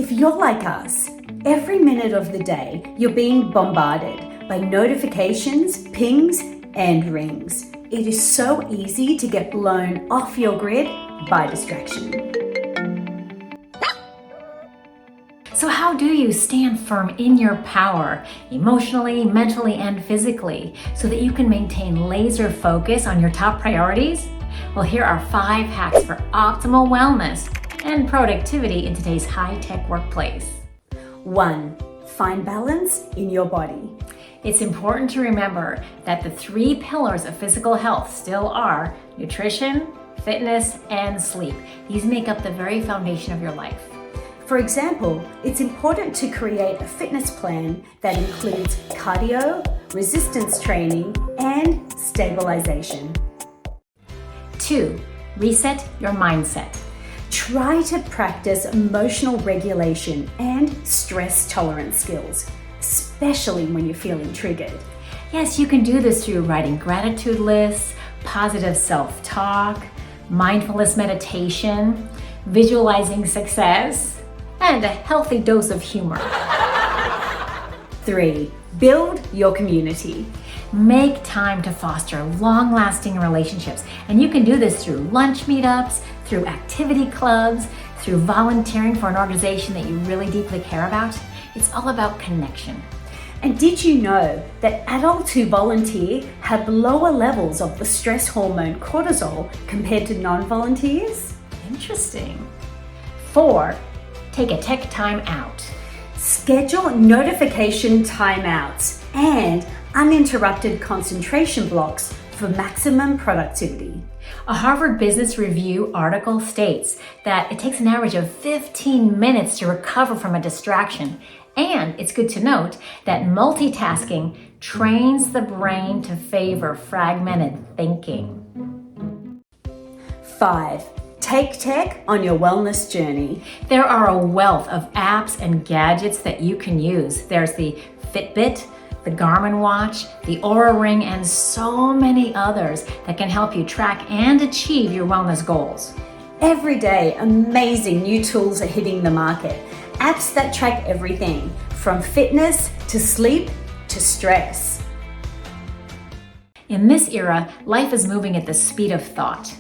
If you're like us, every minute of the day you're being bombarded by notifications, pings, and rings. It is so easy to get blown off your grid by distraction. So how do you stand firm in your power, emotionally, mentally, and physically, so that you can maintain laser focus on your top priorities? Well, here are 5 hacks for optimal wellness and productivity in today's high-tech workplace. 1. Find balance in your body. It's important to remember that the 3 pillars of physical health still are nutrition, fitness, and sleep. These make up the very foundation of your life. For example, it's important to create a fitness plan that includes cardio, resistance training, and stabilization. 2. Reset your mindset. Try to practice emotional regulation and stress tolerance skills, especially when you're feeling triggered. Yes, you can do this through writing gratitude lists, positive self-talk, mindfulness meditation, visualizing success, and a healthy dose of humor. 3. Build your community. Make time to foster long-lasting relationships, and you can do this through lunch meetups, through activity clubs, through volunteering for an organization that you really deeply care about. It's all about connection. And did you know that adults who volunteer have lower levels of the stress hormone cortisol compared to non-volunteers? Interesting. 4. Take a tech time out. Schedule notification timeouts and uninterrupted concentration blocks for maximum productivity. A Harvard Business Review article states that it takes an average of 15 minutes to recover from a distraction. And it's good to note that multitasking trains the brain to favor fragmented thinking. 5. Take tech on your wellness journey. There are a wealth of apps and gadgets that you can use. There's the Fitbit, the Garmin watch, the Oura Ring, and so many others that can help you track and achieve your wellness goals. Every day, amazing new tools are hitting the market. Apps that track everything from fitness to sleep to stress. In this era, life is moving at the speed of thought.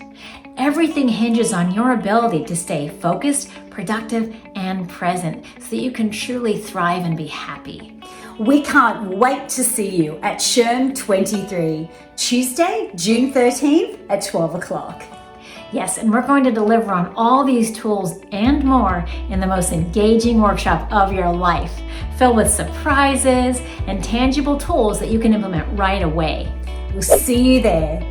Everything hinges on your ability to stay focused, productive, and present so that you can truly thrive and be happy. We can't wait to see you at SHRM 23, Tuesday, June 13th at 12 o'clock. Yes, and we're going to deliver on all these tools and more in the most engaging workshop of your life, filled with surprises and tangible tools that you can implement right away. We'll see you there.